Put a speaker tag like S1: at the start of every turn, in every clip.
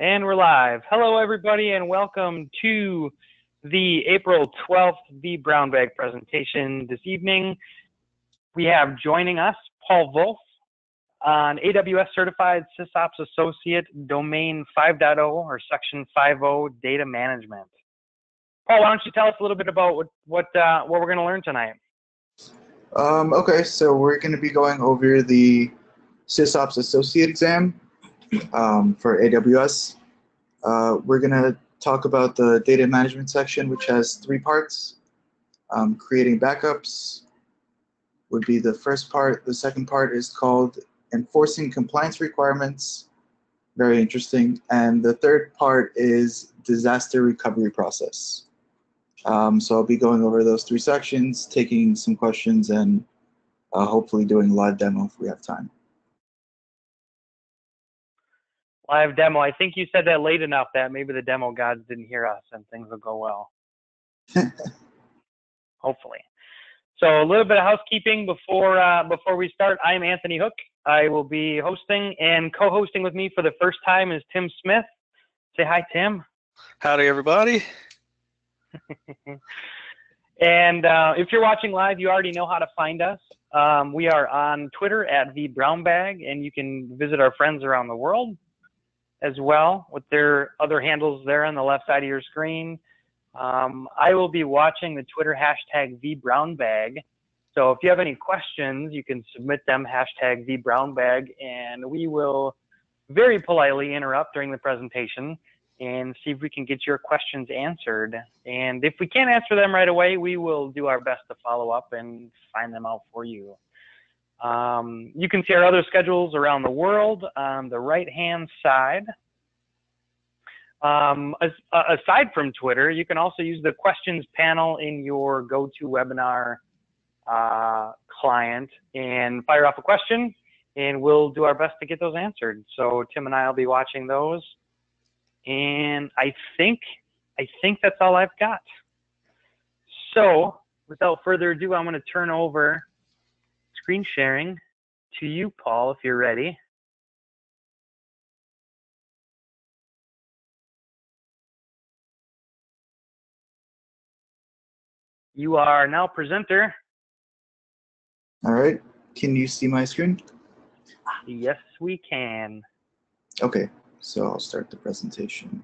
S1: And we're live. Hello, everybody, and welcome to the April 12th vBrownBag presentation this evening. We have joining us Paul Vulf, an AWS Certified SysOps Associate, Domain 5.0 or Section 5.0 Data Management. Paul, why don't you tell us a little bit about what we're going to learn tonight?
S2: Okay, so we're going to be going over the SysOps Associate exam for AWS. We're going to talk about the data management section, which has 3 parts. Creating backups would be the first part. The second part is called enforcing compliance requirements. Very interesting. And the third part is disaster recovery process. So I'll be going over those 3 sections, taking some questions, and hopefully doing a live demo if we have time.
S1: Live demo. I think you said that late enough that maybe the demo gods didn't hear us and things will go well. Hopefully. So a little bit of housekeeping before we start. I'm Anthony Hook. I will be hosting, and co-hosting with me for the first time is Tim Smith. Say hi, Tim.
S3: Howdy, everybody.
S1: And if you're watching live, you already know how to find us. We are on Twitter at vBrownBag, and you can visit our friends around the world as well with their other handles there on the left side of your screen. I will be watching the Twitter hashtag vBrownBag. So if you have any questions, you can submit them, hashtag vBrownBag, and we will very politely interrupt during the presentation and see if we can get your questions answered. And if we can't answer them right away, we will do our best to follow up and find them out for you. You can see our other schedules around the world on the right-hand side. Aside from Twitter, you can also use the questions panel in your GoToWebinar client and fire off a question, and we'll do our best to get those answered. So Tim and I will be watching those. And I think that's all I've got. So without further ado, I'm going to turn over screen sharing to you, Paul, if you're ready. You are now presenter.
S2: All right. Can you see my screen?
S1: Yes, we can.
S2: Okay, so I'll start the presentation.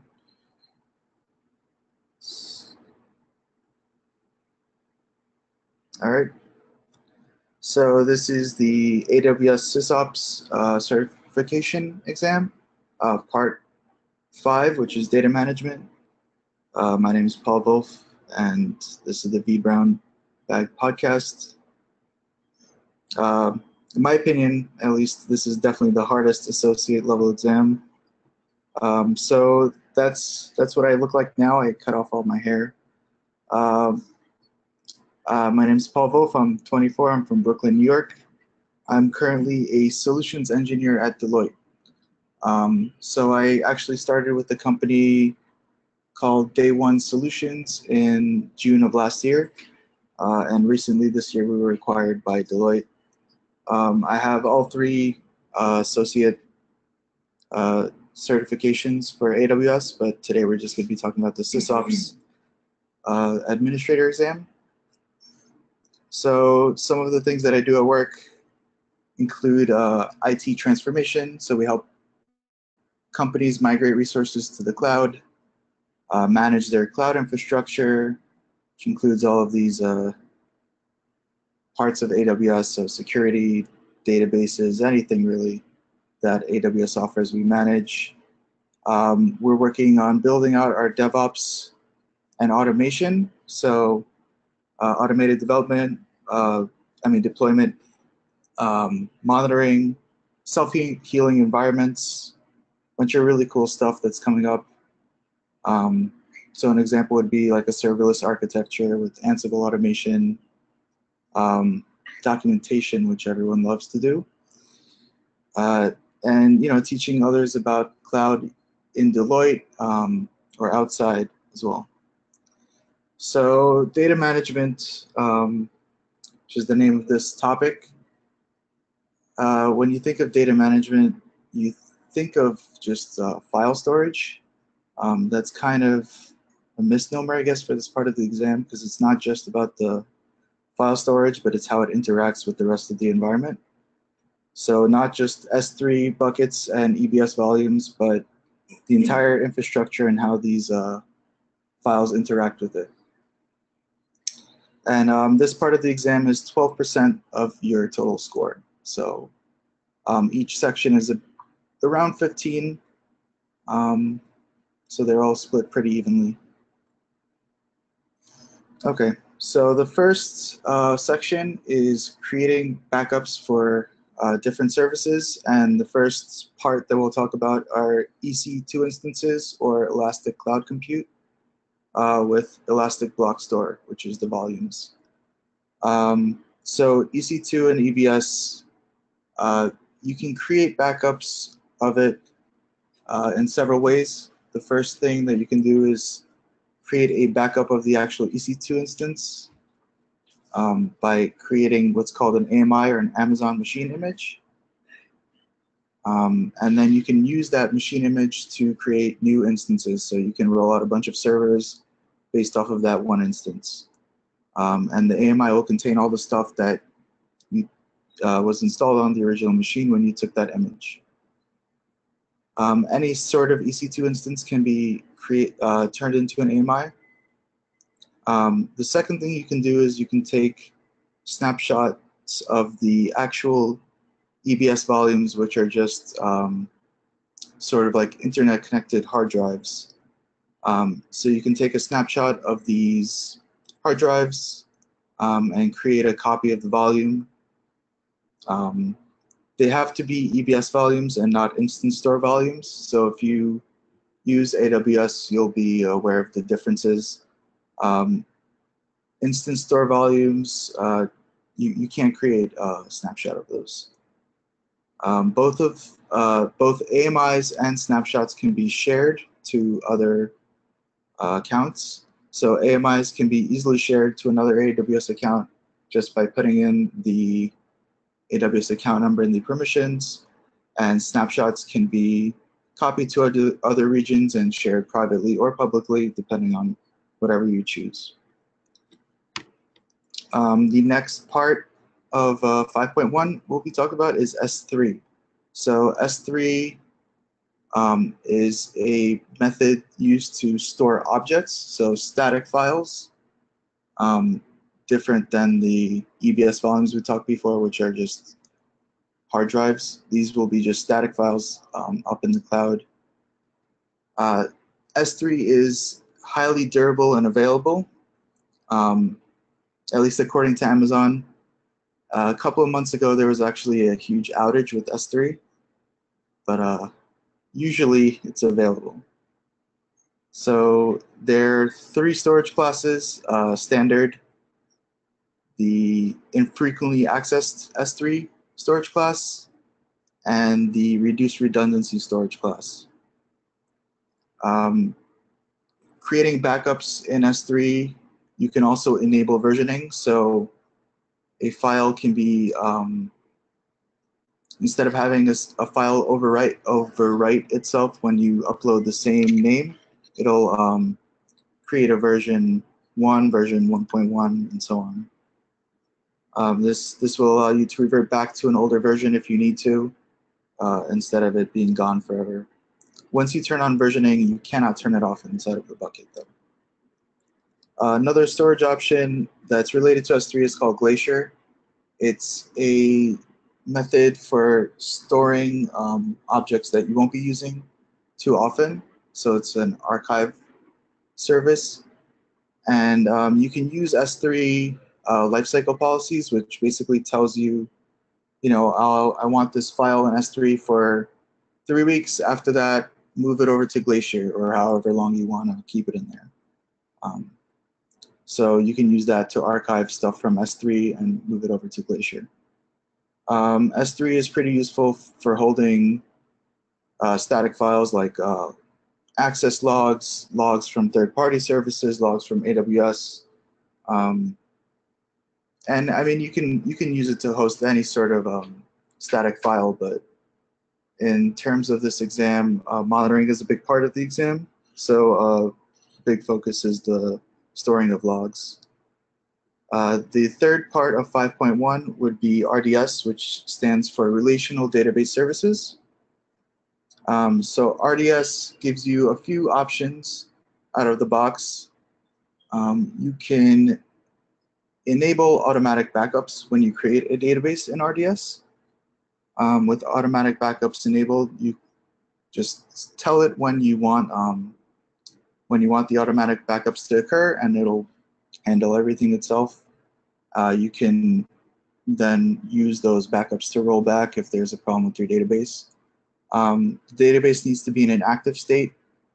S2: All right. So this is the AWS SysOps certification exam, part 5, which is data management. My name is Paul Vulf, and this is the vBrownBag podcast. In my opinion, at least, this is definitely the hardest associate level exam. So that's what I look like now. I cut off all my hair. My name is Paul Vulf. I'm 24. I'm from Brooklyn, New York. I'm currently a solutions engineer at Deloitte. So I actually started with a company called Day One Solutions in June of last year. And recently this year we were acquired by Deloitte. I have all 3 associate certifications for AWS, but today we're just going to be talking about the SysOps administrator exam. So some of the things that I do at work include IT transformation. So we help companies migrate resources to the cloud, manage their cloud infrastructure, which includes all of these parts of AWS, so security, databases, anything really that AWS offers, we manage. We're working on building out our DevOps and automation. So automated development, deployment, monitoring, self-healing environments, bunch of really cool stuff that's coming up. So an example would be like a serverless architecture with Ansible automation, documentation, which everyone loves to do, and teaching others about cloud in Deloitte or outside as well. So data management, which is the name of this topic. When you think of data management, you think of just file storage. That's kind of a misnomer, I guess, for this part of the exam, because it's not just about the file storage, but it's how it interacts with the rest of the environment. So not just S3 buckets and EBS volumes, but the entire infrastructure and how these files interact with it. And this part of the exam is 12% of your total score. So each section is around 15. So they're all split pretty evenly. Okay, so the first section is creating backups for different services. And the first part that we'll talk about are EC2 instances, or Elastic Cloud Compute, with Elastic Block Store, which is the volumes. So EC2 and EBS, you can create backups of it in several ways. The first thing that you can do is create a backup of the actual EC2 instance by creating what's called an AMI, or an Amazon machine image. And then you can use that machine image to create new instances. So you can roll out a bunch of servers based off of that one instance. And the AMI will contain all the stuff that was installed on the original machine when you took that image. Any sort of EC2 instance can be turned into an AMI. The second thing you can do is you can take snapshots of the actual EBS volumes, which are just sort of like internet connected hard drives. So you can take a snapshot of these hard drives and create a copy of the volume. They have to be EBS volumes and not instance store volumes. So if you use AWS, you'll be aware of the differences. Instance store volumes, you can't create a snapshot of those. Both AMIs and snapshots can be shared to other accounts. So AMIs can be easily shared to another AWS account just by putting in the AWS account number in the permissions, and snapshots can be copied to other regions and shared privately or publicly, depending on whatever you choose. The next part of 5.1 we'll be talking about is S3. So S3 is a method used to store objects, so static files, different than the EBS volumes we talked before, which are just hard drives. These will be just static files up in the cloud. S3 is highly durable and available, at least according to Amazon. A couple of months ago, there was actually a huge outage with S3, but usually it's available. So there are 3 storage classes: standard, the infrequently accessed S3 storage class, and the reduced redundancy storage class. Creating backups in S3, you can also enable versioning. So a file can be, instead of having a file overwrite itself when you upload the same name, it'll create a version 1, version 1.1, and so on. This will allow you to revert back to an older version if you need to, instead of it being gone forever. Once you turn on versioning, you cannot turn it off inside of the bucket, though. Another storage option that's related to S3 is called Glacier. It's a method for storing objects that you won't be using too often. So it's an archive service. And you can use S3 lifecycle policies, which basically tells you, I want this file in S3 for 3 weeks. After that, move it over to Glacier, or however long you want to keep it in there. So you can use that to archive stuff from S3 and move it over to Glacier. S3 is pretty useful for holding static files like access logs, logs from third-party services, logs from AWS. And I mean, you can use it to host any sort of static file, but in terms of this exam, monitoring is a big part of the exam. So big focus is the storing of logs. The third part of 5.1 would be RDS, which stands for Relational Database Services. So RDS gives you a few options out of the box. You can enable automatic backups when you create a database in RDS. With automatic backups enabled, you just tell it when you want the automatic backups to occur, and it'll handle everything itself. You can then use those backups to roll back if there's a problem with your database. The database needs to be in an active state,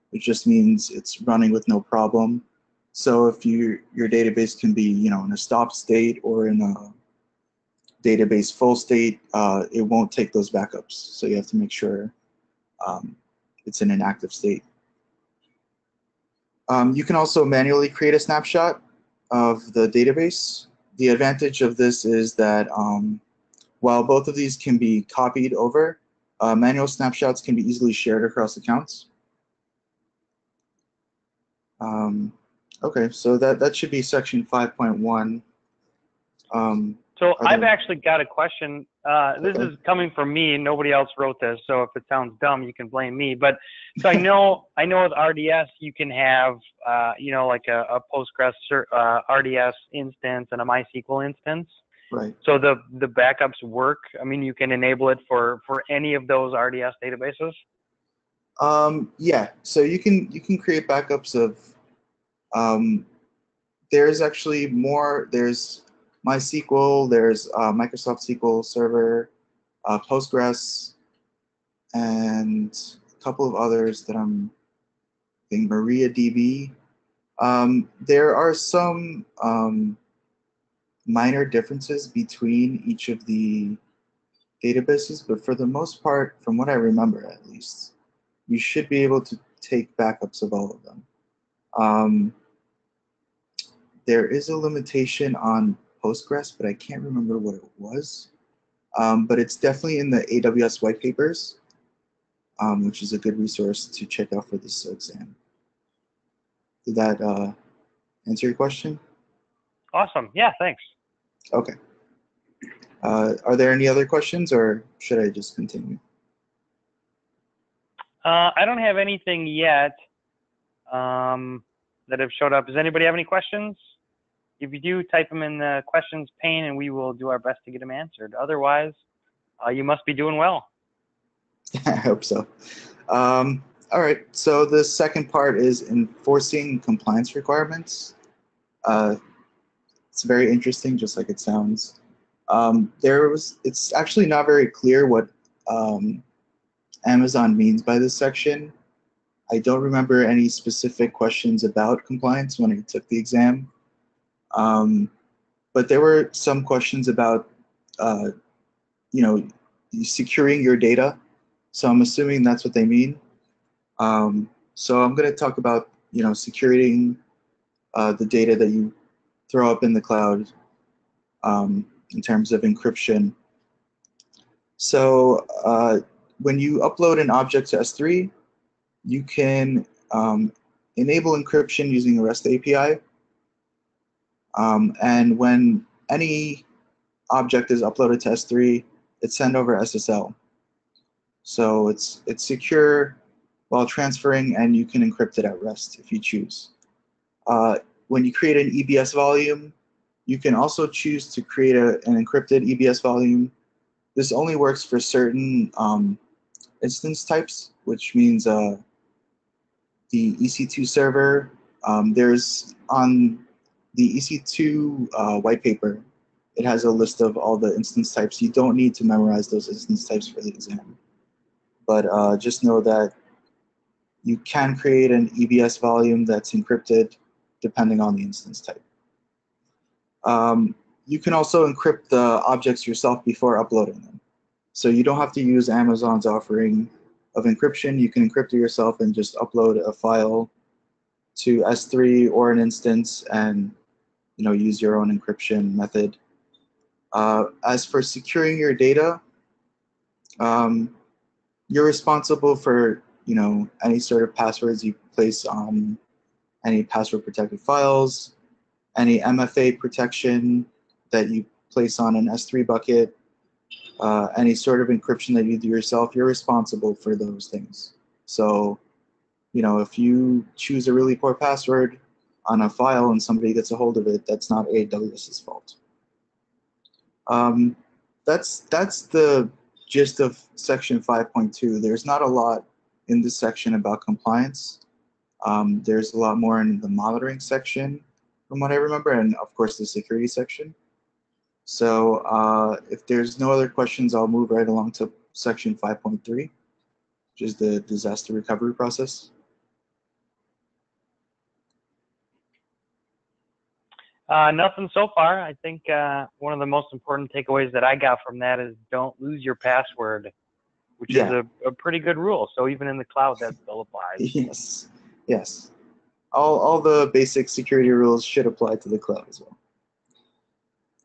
S2: which just means it's running with no problem. So if your database can be, in a stop state or in a database full state, it won't take those backups. So you have to make sure it's in an active state. You can also manually create a snapshot of the database. The advantage of this is that while both of these can be copied over, manual snapshots can be easily shared across accounts. Okay, so that should be section 5.1.
S1: So I've actually got a question. This is coming from me. Nobody else wrote this, so if it sounds dumb, you can blame me. But so I know with RDS you can have like a Postgres RDS instance and a MySQL instance.
S2: Right.
S1: So the backups work. I mean, you can enable it for any of those RDS databases.
S2: Yeah. So you can create backups of. There's actually more. There's MySQL. There's Microsoft SQL Server, Postgres, and a couple of others that I'm thinking MariaDB. There are some minor differences between each of the databases, but for the most part, from what I remember at least, you should be able to take backups of all of them. There is a limitation on Postgres, but I can't remember what it was. But it's definitely in the AWS white papers, which is a good resource to check out for this exam. Did that answer your question?
S1: Awesome. Yeah, thanks.
S2: Okay. Are there any other questions, or should I just continue?
S1: I don't have anything yet that have showed up. Does anybody have any questions? If you do, type them in the questions pane, and we will do our best to get them answered. Otherwise, you must be doing well.
S2: I hope so. All right. So the second part is enforcing compliance requirements. It's very interesting, just like it sounds. It's actually not very clear what Amazon means by this section. I don't remember any specific questions about compliance when I took the exam. But there were some questions about, securing your data. So I'm assuming that's what they mean. So I'm going to talk about, securing the data that you throw up in the cloud in terms of encryption. So when you upload an object to S3, you can enable encryption using a REST API. And when any object is uploaded to S3, it's sent over SSL. So it's secure while transferring, and you can encrypt it at rest if you choose. When you create an EBS volume, you can also choose to create an encrypted EBS volume. This only works for certain instance types, which means the EC2 server. There's on the EC2 white paper, it has a list of all the instance types. You don't need to memorize those instance types for the exam. But just know that you can create an EBS volume that's encrypted depending on the instance type. You can also encrypt the objects yourself before uploading them. So you don't have to use Amazon's offering of encryption. You can encrypt it yourself and just upload a file to S3 or an instance and use your own encryption method. As for securing your data, you're responsible for, any sort of passwords you place on any password protected files, any MFA protection that you place on an S3 bucket, any sort of encryption that you do yourself, you're responsible for those things. So, if you choose a really poor password on a file and somebody gets a hold of it, that's not AWS's fault. That's the gist of section 5.2. There's not a lot in this section about compliance. There's a lot more in the monitoring section, from what I remember, and of course the security section. So if there's no other questions, I'll move right along to section 5.3, which is the disaster recovery process.
S1: Nothing so far. I think one of the most important takeaways that I got from that is don't lose your password, which is a pretty good rule. So even in the cloud, that still applies.
S2: Yes, yes. All the basic security rules should apply to the cloud as well.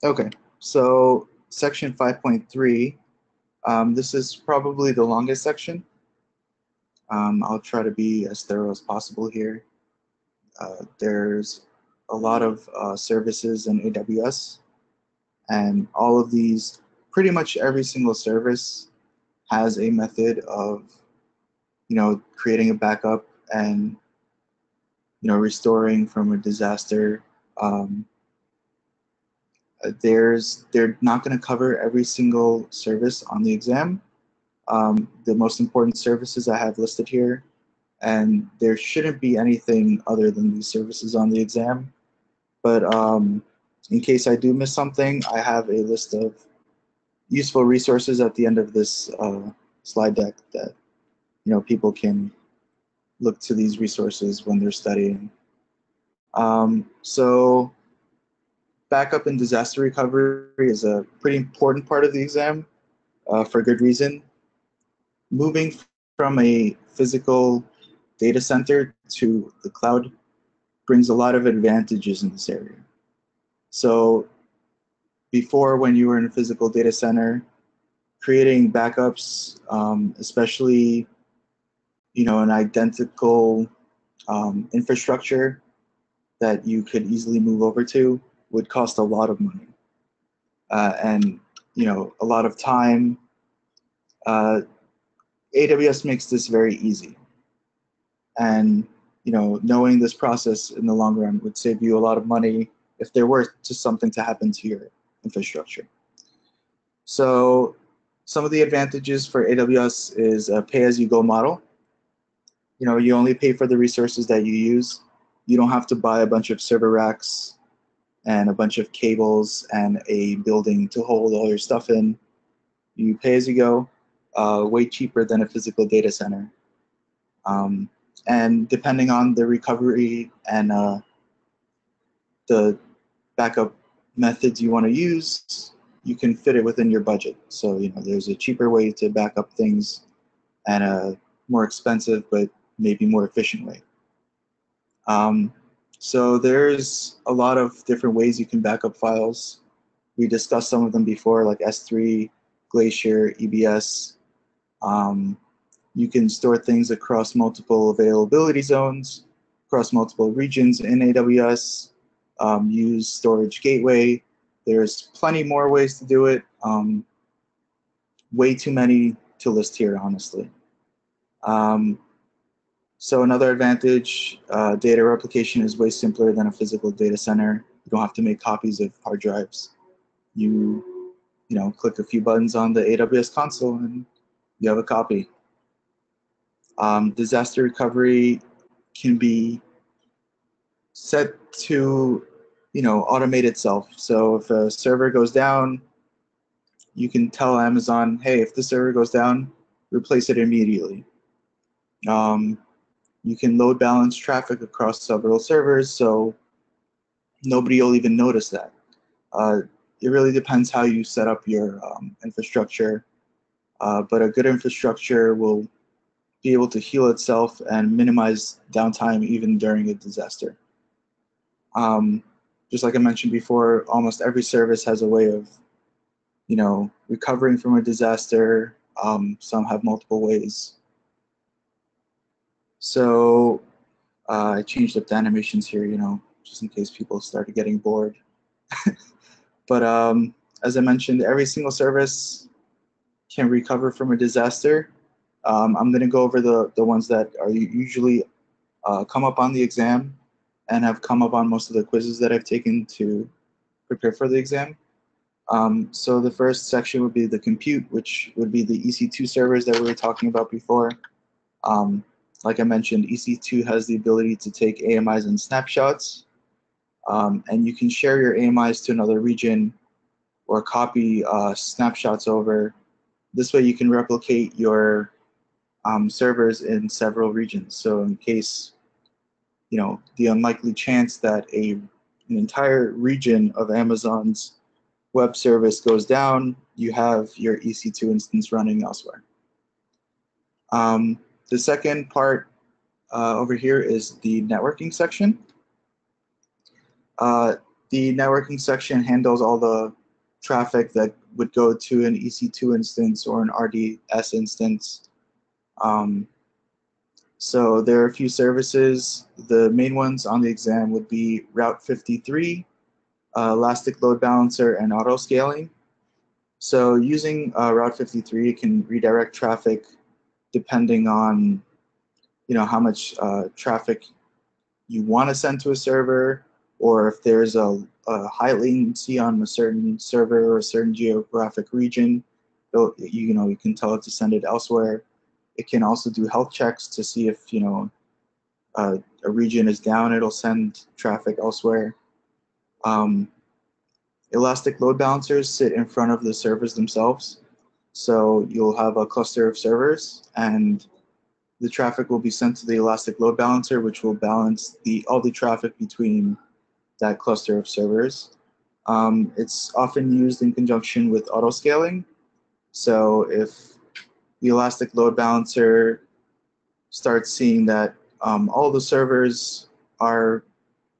S2: Okay, so section 5.3, this is probably the longest section. I'll try to be as thorough as possible here. There's a lot of services in AWS, and all of these, pretty much every single service has a method of, creating a backup and, restoring from a disaster. They're not going to cover every single service on the exam. The most important services I have listed here, and there shouldn't be anything other than these services on the exam. But in case I do miss something, I have a list of useful resources at the end of this slide deck that people can look to these resources when they're studying. So backup and disaster recovery is a pretty important part of the exam for good reason. Moving from a physical data center to the cloud brings a lot of advantages in this area. So before, when you were in a physical data center, creating backups, especially an identical infrastructure that you could easily move over to, would cost a lot of money and a lot of time. AWS makes this very easy, and knowing this process in the long run would save you a lot of money if there were just something to happen to your infrastructure. So some of the advantages for AWS is a pay-as-you-go model. You only pay for the resources that you use. You don't have to buy a bunch of server racks and a bunch of cables and a building to hold all your stuff in. You pay as you go, way cheaper than a physical data center. And depending on the recovery and the backup methods you want to use, you can fit it within your budget. So there's a cheaper way to back up things and a more expensive but maybe more efficient way. So there's a lot of different ways you can back up files. We discussed some of them before, like S3, Glacier, EBS. You can store things across multiple availability zones, across multiple regions in AWS, use storage gateway. There's plenty more ways to do it. Way too many to list here, honestly. So another advantage, data replication is way simpler than a physical data center. You don't have to make copies of hard drives. You click a few buttons on the AWS console and you have a copy. Disaster recovery can be set to automate itself. So if a server goes down, you can tell Amazon, hey, if the server goes down, replace it immediately. You can load balance traffic across several servers, so nobody will even notice that. It really depends how you set up your infrastructure, but a good infrastructure will be able to heal itself and minimize downtime even during a disaster. Just like I mentioned before, almost every service has a way of recovering from a disaster, Some have multiple ways. So I changed up the animations here, just in case people started getting bored. But as I mentioned, every single service can recover from a disaster. I'm going to go over the ones that are usually come up on the exam and have come up on most of the quizzes that I've taken to prepare for the exam. So the first section would be the compute, which would be the EC2 servers that we were talking about before. Like I mentioned, EC2 has the ability to take AMIs and snapshots, and you can share your AMIs to another region or copy snapshots over. This way you can replicate your servers in several regions. So in case, the unlikely chance that an entire region of Amazon's web service goes down, you have your EC2 instance running elsewhere. The second part over here is the networking section. The networking section handles all the traffic that would go to an EC2 instance or an RDS instance. So there are a few services. The main ones on the exam would be Route 53, Elastic Load Balancer, and auto scaling. So using Route 53, it can redirect traffic depending on how much traffic you want to send to a server, or if there's a high latency on a certain server or a certain geographic region, you can tell it to send it elsewhere. It can also do health checks to see if a region is down. It'll send traffic elsewhere. Elastic load balancers sit in front of the servers themselves. So you'll have a cluster of servers, and the traffic will be sent to the elastic load balancer, which will balance all the traffic between that cluster of servers. It's often used in conjunction with auto scaling. So if the elastic load balancer starts seeing that all the servers are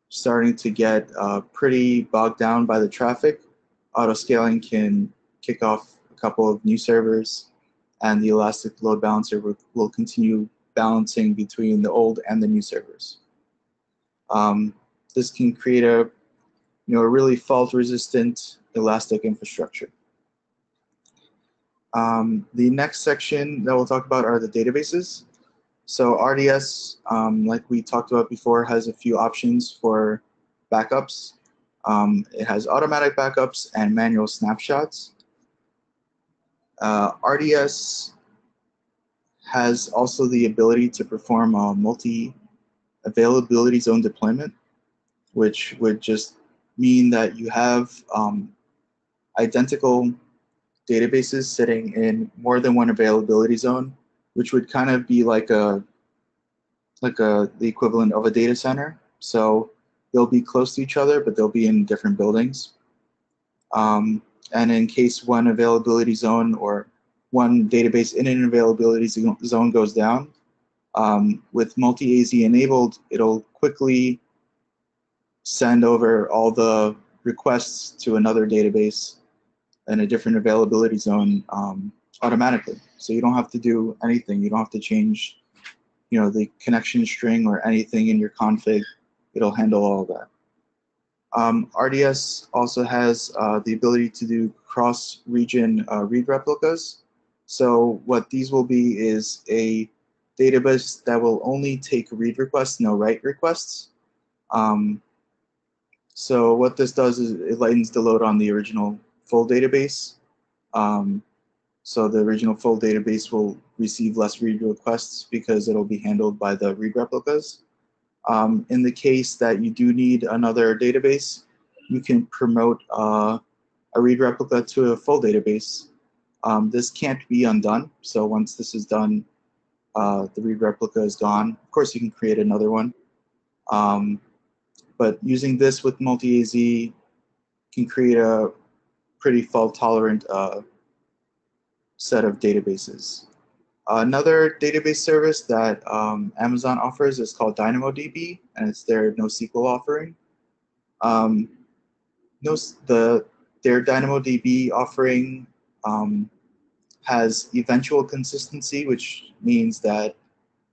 S2: starting to get pretty bogged down by the traffic, auto scaling can kick off a couple of new servers, and the elastic load balancer will continue balancing between the old and the new servers. This can create a really fault-resistant elastic infrastructure. The next section that we'll talk about are the databases. So RDS, like we talked about before, has a few options for backups. It has automatic backups and manual snapshots. RDS has also the ability to perform a multi-availability zone deployment, which would just mean that you have identical databases sitting in more than one availability zone, which would kind of be like the equivalent of a data center. So they'll be close to each other, but they'll be in different buildings. And in case one availability zone or one database in an availability zone goes down, with multi-AZ enabled, it'll quickly send over all the requests to another database in a different availability zone automatically. So you don't have to do anything. You don't have to change the connection string or anything in your config. It'll handle all of that. RDS also has the ability to do cross-region read replicas. So what these will be is a database that will only take read requests, no write requests. So what this does is it lightens the load on the original full database. So the original full database will receive less read requests because it'll be handled by the read replicas. In the case that you do need another database, you can promote a read replica to a full database. This can't be undone. So once this is done, the read replica is gone. Of course, you can create another one. But using this with multi-AZ can create a pretty fault-tolerant set of databases. Another database service that Amazon offers is called DynamoDB, and it's their NoSQL offering. Their DynamoDB offering has eventual consistency, which means that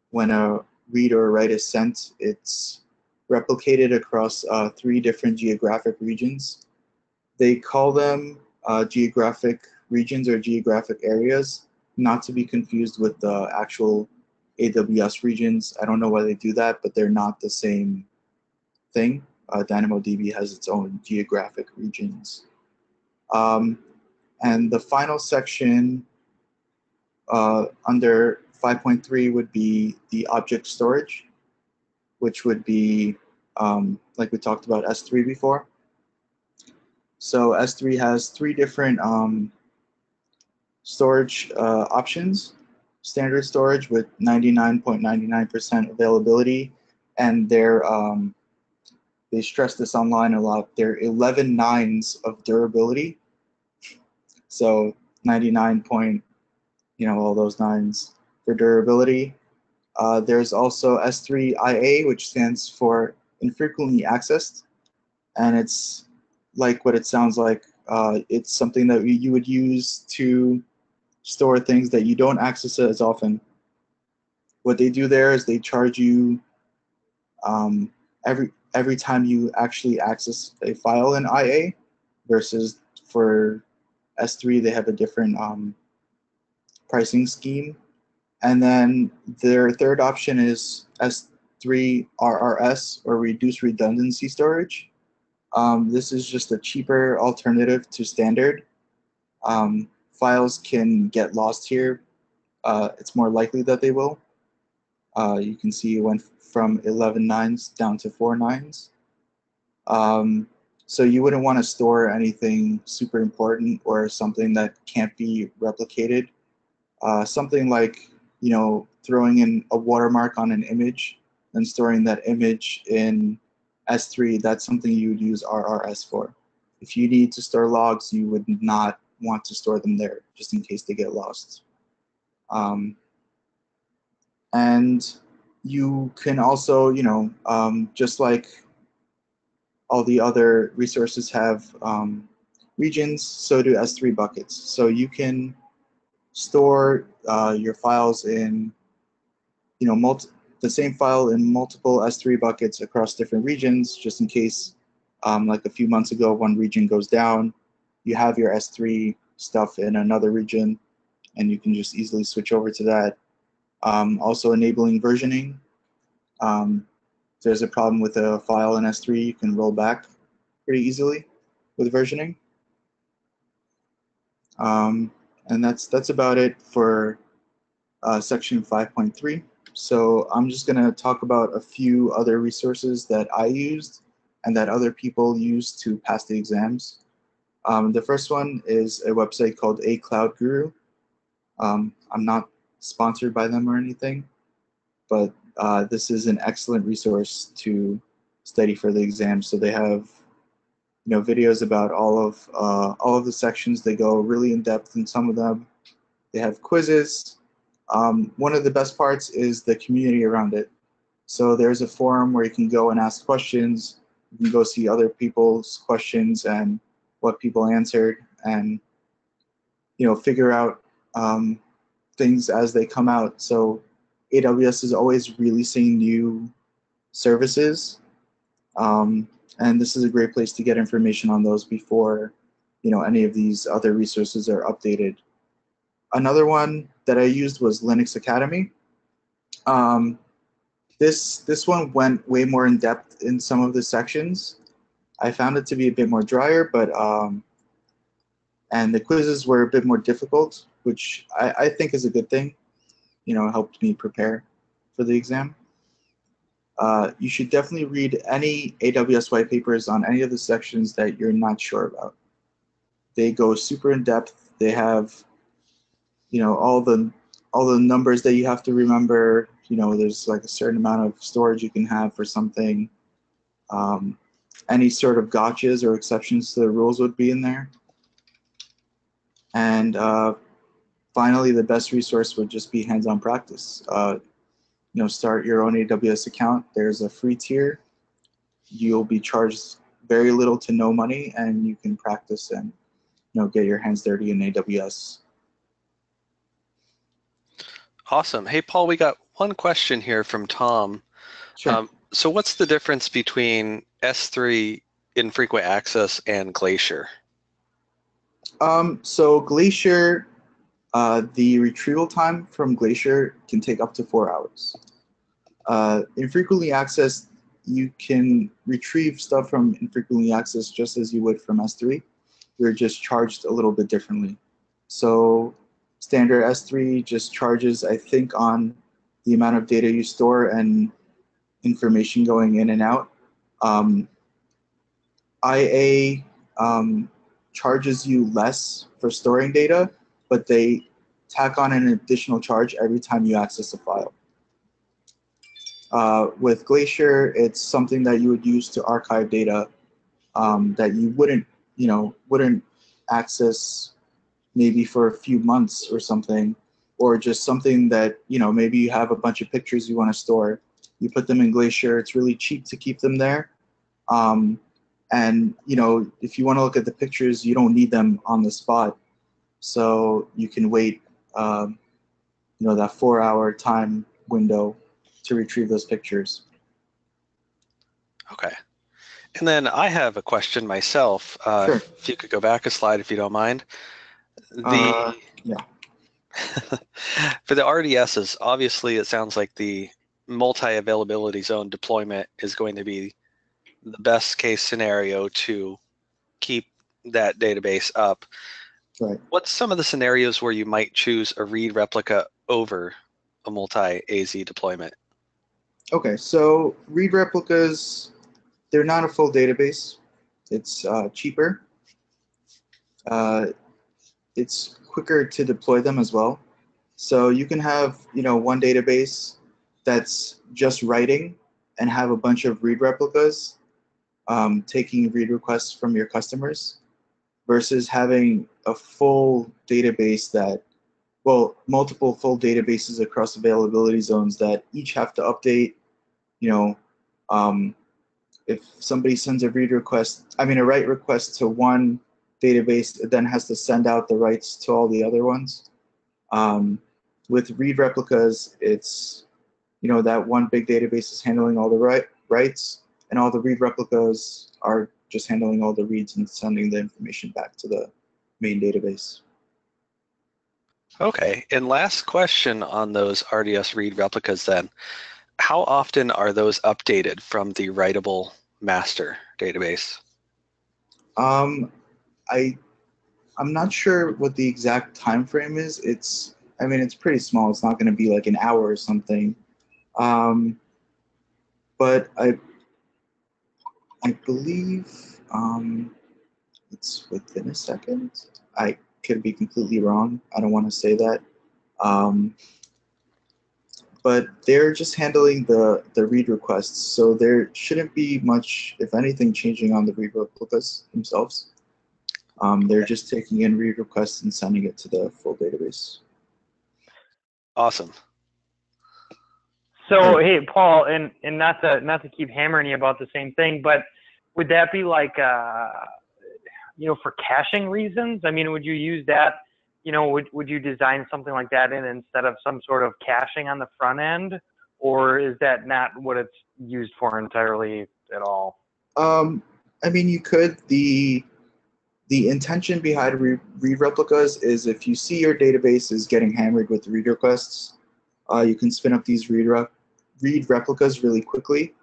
S2: when a read or a write is sent, it's replicated across 3 different geographic regions. They call them geographic regions or geographic areas, not to be confused with the actual AWS regions. I don't know why they do that, but they're not the same thing. DynamoDB has its own geographic regions. And the final section under 5.3 would be the object storage, which would be, like we talked about S3 before. So S3 has 3 different storage options. Standard storage with 99.99% availability, and they stress this online a lot. They're 11 nines of durability. So 99 point, all those nines for durability. There's also S3IA, which stands for infrequently accessed, and it's like what it sounds like. It's something that you would use to store things that you don't access as often. What they do there is they charge you every time you actually access a file in IA, versus for S3 they have a different pricing scheme. And then their third option is S3 RRS, or reduced redundancy storage. This is just a cheaper alternative to standard. Files can get lost here. It's more likely that they will. You can see it went from 11 nines down to 4 nines. So you wouldn't want to store anything super important or something that can't be replicated. Something like, throwing in a watermark on an image and storing that image in S3, that's something you would use RRS for. If you need to store logs, you would not want to store them there, just in case they get lost. And you can also, just like all the other resources have regions, so do S3 buckets. So you can store your files in, the same file in multiple S3 buckets across different regions, just in case, like a few months ago, one region goes down, you have your S3 stuff in another region, and you can just easily switch over to that. Also enabling versioning. If there's a problem with a file in S3, you can roll back pretty easily with versioning. And that's about it for section 5.3. So I'm just going to talk about a few other resources that I used and that other people use to pass the exams. The first one is a website called A Cloud Guru. I'm not sponsored by them or anything, but this is an excellent resource to study for the exam. So they have videos about all of the sections. They go really in depth in some of them. They have quizzes. One of the best parts is the community around it. So there's a forum where you can go and ask questions. You can go see other people's questions and what people answered, and figure out things as they come out. So AWS is always releasing new services, and this is a great place to get information on those before any of these other resources are updated. Another one that I used was Linux Academy. This one went way more in depth in some of the sections. I found it to be a bit more drier, but and the quizzes were a bit more difficult, which I think is a good thing. It helped me prepare for the exam. You should definitely read any AWS white papers on any of the sections that you're not sure about. They go super in depth. They have all the numbers that you have to remember. There's like a certain amount of storage you can have for something. Any sort of gotchas or exceptions to the rules would be in there. And finally, the best resource would just be hands-on practice. Start your own AWS account. There's a free tier. You'll be charged very little to no money, and you can practice and get your hands dirty in AWS.
S3: Awesome. Hey, Paul, we got one question here from Tom.
S2: Sure.
S3: So what's the difference between S3 infrequent access and Glacier?
S2: So Glacier, the retrieval time from Glacier can take up to 4 hours. Infrequently accessed, you can retrieve stuff from infrequently accessed just as you would from S3. You're just charged a little bit differently. So standard S3 just charges, I think, on the amount of data you store and information going in and out. IA charges you less for storing data, but they tack on an additional charge every time you access a file. With Glacier, it's something that you would use to archive data that you wouldn't access maybe for a few months or something, or just something that, maybe you have a bunch of pictures you want to store. You put them in Glacier. It's really cheap to keep them there. And, if you want to look at the pictures, you don't need them on the spot. So you can wait, that 4-hour time window to retrieve those pictures.
S3: Okay. And then I have a question myself.
S2: Sure.
S3: If you could go back a slide, if you don't mind.
S2: Yeah.
S3: For the RDSs, obviously it sounds like the multi-availability zone deployment is going to be the best case scenario to keep that database up.
S2: Right.
S3: What's some of the scenarios where you might choose a read replica over a multi-AZ deployment?
S2: Okay, so read replicas, they're not a full database. It's cheaper. It's quicker to deploy them as well. So you can have, one database that's just writing and have a bunch of read replicas taking read requests from your customers versus having a full database multiple full databases across availability zones that each have to update. If somebody sends a write request to one database, it then has to send out the writes to all the other ones. With read replicas, it's, that one big database is handling all the writes, and all the read replicas are just handling all the reads and sending the information back to the main database.
S3: Okay, and last question on those RDS read replicas then. How often are those updated from the writable master database?
S2: I'm not sure what the exact time frame is. It's pretty small. It's not going to be like an hour or something. But I believe it's within a second. I could be completely wrong. I don't want to say that. But they're just handling the read requests, so there shouldn't be much, if anything, changing on the read replicas themselves. They're just taking in read requests and sending it to the full database.
S3: Awesome.
S1: So hey, Paul, and not to keep hammering you about the same thing, but would that be like for caching reasons? I mean, would you use that? Would you design something like that in instead of some sort of caching on the front end, or is that not what it's used for entirely at all?
S2: You could. The intention behind read replicas is if you see your database is getting hammered with read requests, you can spin up these read replicas really quickly,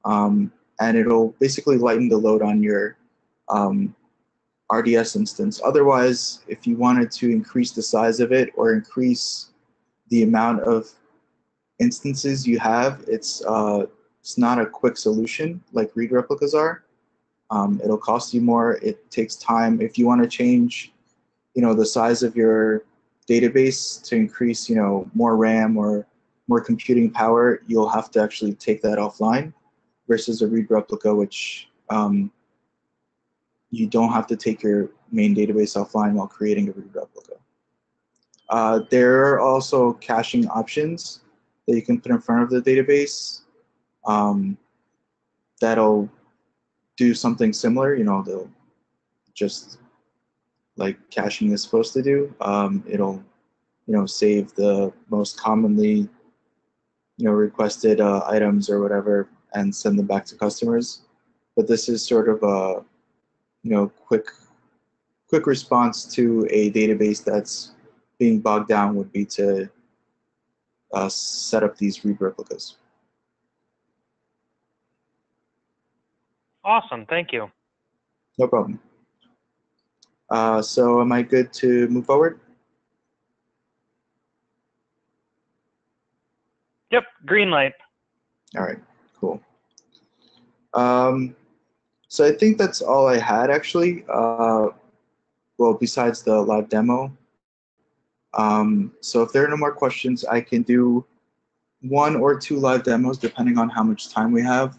S2: and it'll basically lighten the load on your RDS instance. Otherwise, if you wanted to increase the size of it or increase the amount of instances you have, it's not a quick solution like read replicas are. It'll cost you more. It takes time. If you want to change, the size of your database to increase, more RAM or more computing power, you'll have to actually take that offline versus a read replica, which you don't have to take your main database offline while creating a read replica. There are also caching options that you can put in front of the database that'll do something similar. They'll just like caching is supposed to do. It'll save the most commonly, requested items or whatever and send them back to customers. But this is sort of a, quick response to a database that's being bogged down would be to set up these read replicas.
S1: Awesome, thank you.
S2: No problem. So am I good to move forward?
S1: Yep, green light.
S2: All right, cool. So I think that's all I had actually. Well, besides the live demo. So if there are no more questions, I can do 1 or 2 live demos depending on how much time we have.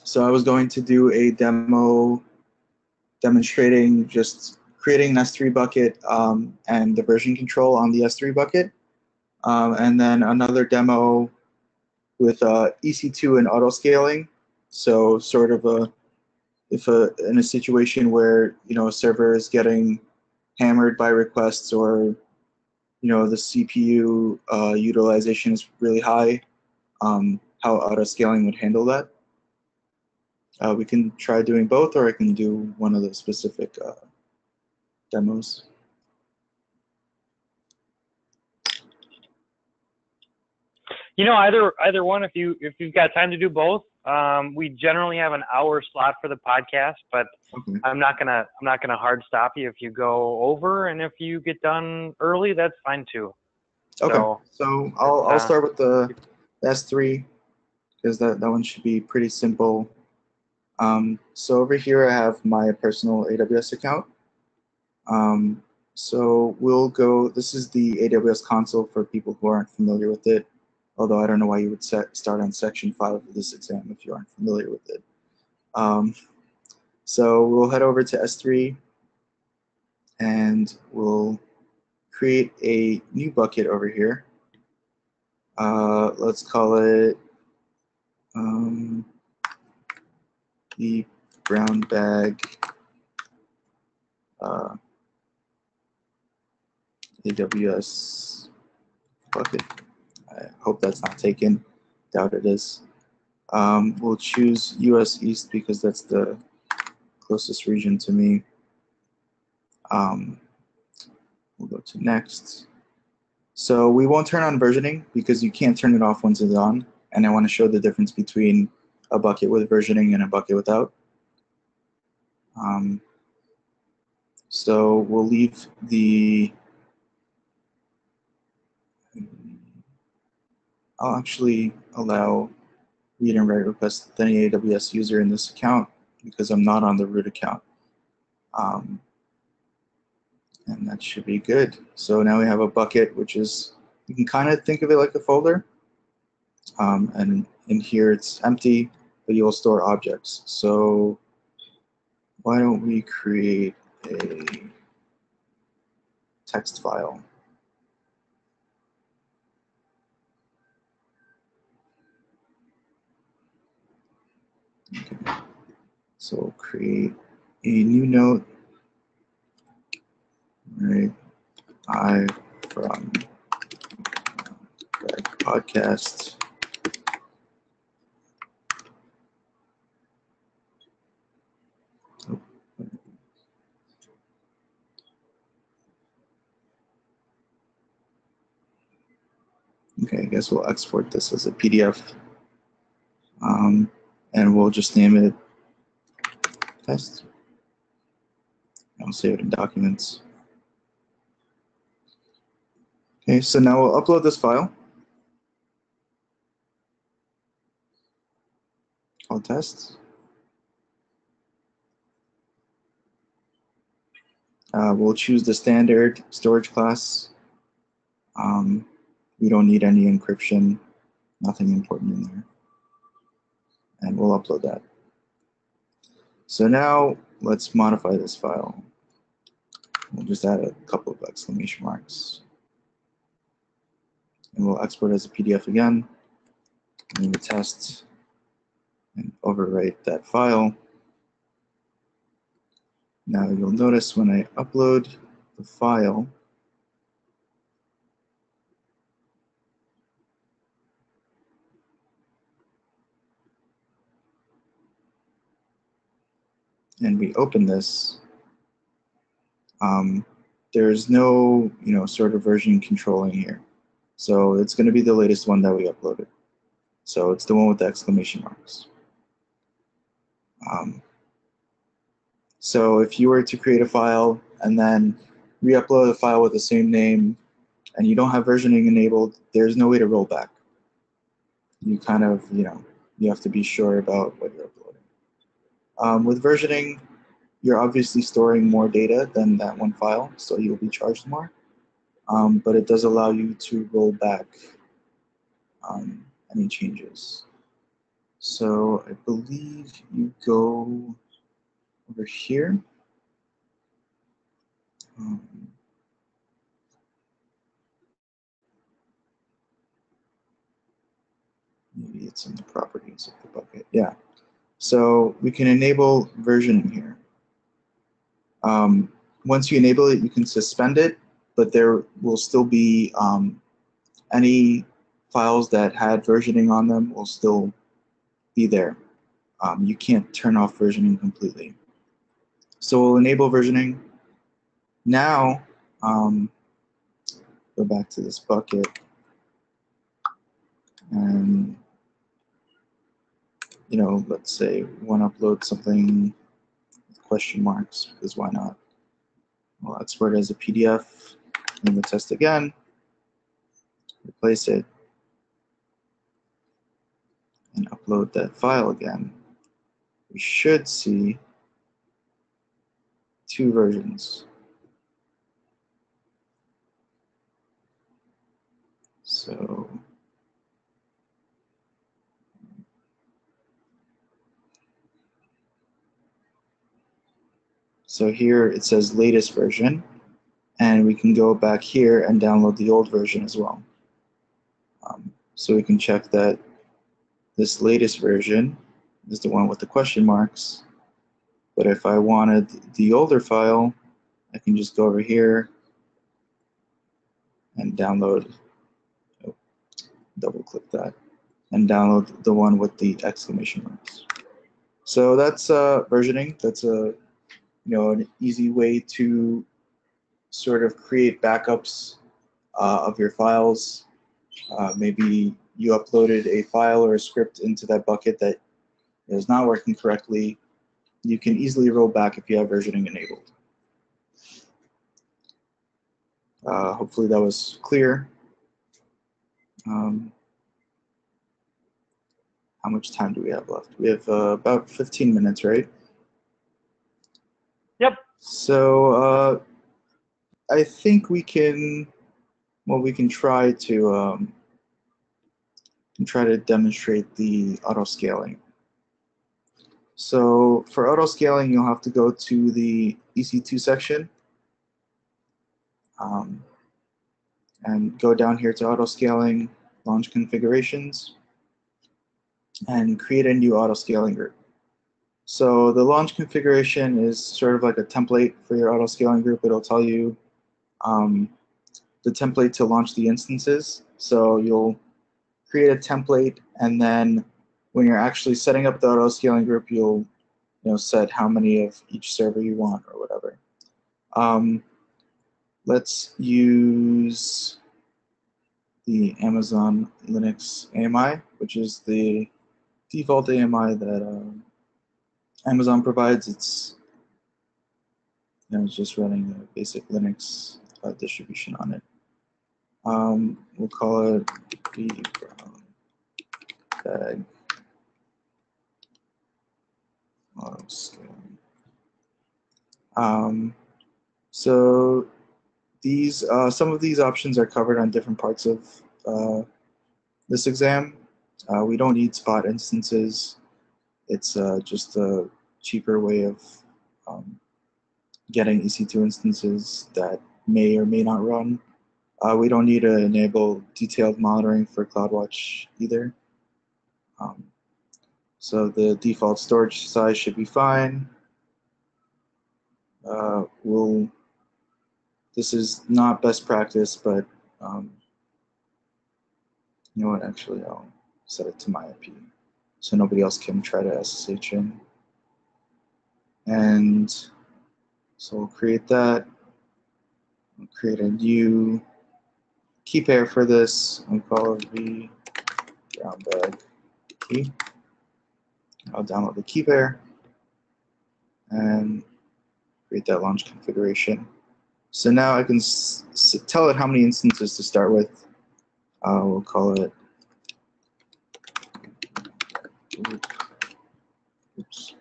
S2: So I was going to do a demo demonstrating just creating an S3 bucket and the version control on the S3 bucket. And then another demo with EC2 and auto scaling. So sort of in a situation where a server is getting hammered by requests or the CPU utilization is really high, how auto scaling would handle that. We can try doing both, or I can do one of the specific demos.
S1: Either one. If you've got time to do both, we generally have an hour slot for the podcast, but
S2: Okay.
S1: I'm not gonna hard stop you if you go over, and if you get done early, that's fine too.
S2: Okay. So I'll start with the S3 because that one should be pretty simple. So over here I have my personal AWS account. So we'll go. This is the AWS console for people who aren't familiar with it. Although I don't know why you would start on section 5 of this exam if you aren't familiar with it. So we'll head over to S3 and we'll create a new bucket over here. Let's call it the brown bag AWS bucket. I hope that's not taken. Doubt it is. We'll choose US East because that's the closest region to me. We'll go to next. So we won't turn on versioning because you can't turn it off once it's on. And I want to show the difference between a bucket with versioning and a bucket without. So we'll leave the, I'll actually allow read and write requests with any AWS user in this account because I'm not on the root account. And that should be good. So now we have a bucket, which is, you can kind of think of it like a folder. And in here it's empty, but you'll store objects. So why don't we create a text file? Okay. So we'll create a new note. Right. I from podcast. Okay, I guess we'll export this as a PDF. And we'll just name it test. I'll save it in documents. Okay, so now we'll upload this file called tests. We'll choose the standard storage class. We don't need any encryption, nothing important in there. And we'll upload that. So now let's modify this file. We'll just add a couple of exclamation marks. And we'll export as a PDF again. And we'll test and overwrite that file. Now you'll notice when I upload the file, and we open this, there's no, sort of version controlling here. So it's going to be the latest one that we uploaded. So it's the one with the exclamation marks. So if you were to create a file and then re-upload a file with the same name and you don't have versioning enabled, there's no way to roll back. You kind of, you have to be sure about what you're uploading. With versioning, you're obviously storing more data than that one file, so you'll be charged more. But it does allow you to roll back any changes. So I believe you go over here. Maybe it's in the properties of the bucket. Yeah. So we can enable versioning here. Once you enable it, you can suspend it, but there will still be any files that had versioning on them will still be there. You can't turn off versioning completely. So we'll enable versioning. Now, go back to this bucket and, let's say we want to upload something with question marks, because why not? We'll export it as a PDF, and we'll test again, replace it, and upload that file again. We should see 2 versions. So here it says latest version, and we can go back here and download the old version as well. So we can check that this latest version is the one with the question marks. But if I wanted the older file, I can just go over here and download, double click that, and download the one with the exclamation marks. So that's versioning. That's an easy way to sort of create backups of your files. Maybe you uploaded a file or a script into that bucket that is not working correctly. You can easily roll back if you have versioning enabled. Hopefully that was clear. How much time do we have left? We have about 15 minutes, right?
S1: Yep.
S2: So I think we can try to demonstrate the auto scaling. So for auto scaling, you'll have to go to the EC2 section and go down here to auto scaling, launch configurations, and create a new auto scaling group. So the launch configuration is sort of like a template for your auto scaling group. It'll tell you the template to launch the instances. So you'll create a template, and then when you're actually setting up the auto scaling group, you'll set how many of each server you want or whatever. Let's use the Amazon Linux AMI, which is the default AMI that Amazon provides. It's just running a basic Linux distribution on it. We'll call it vBrownBag auto scaling. So these some of these options are covered on different parts of this exam. We don't need spot instances. It's just a cheaper way of getting EC2 instances that may or may not run. We don't need to enable detailed monitoring for CloudWatch either. So the default storage size should be fine. This is not best practice, but you know what? Actually, I'll set it to my IP so nobody else can try to SSH in. And so we'll create that. We'll create a new key pair for this. We'll call it vBrownBag key. I'll download the key pair and create that launch configuration. So now I can tell it how many instances to start with. We'll call it oops.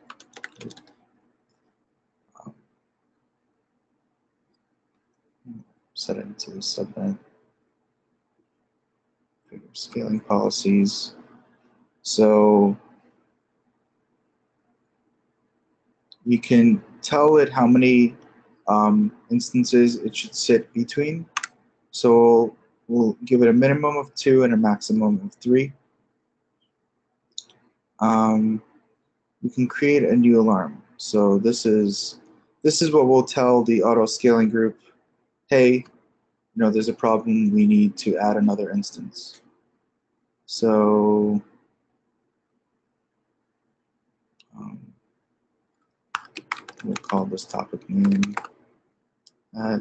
S2: Set it into the subnet. Scaling policies. So we can tell it how many instances it should sit between. So we'll give it a minimum of 2 and a maximum of 3. We can create a new alarm. So this is what we'll tell the auto scaling group. Hey, there's a problem. We need to add another instance. So we'll call this topic name. I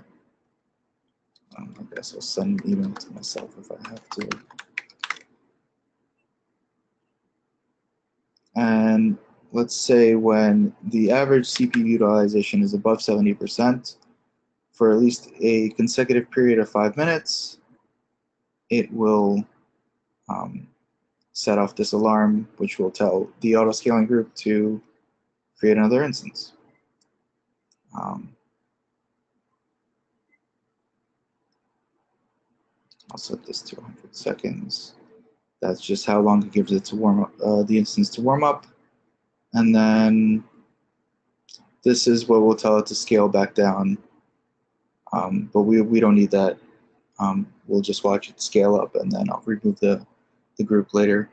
S2: guess I'll send an email to myself if I have to. And let's say when the average CPU utilization is above 70% for at least a consecutive period of 5 minutes, it will set off this alarm, which will tell the auto scaling group to create another instance. I'll set this to 100 seconds. That's just how long it gives it to warm up, the instance to warm up. And then this is what we'll tell it to scale back down. But we don't need that. We'll just watch it scale up, and then I'll remove the group later.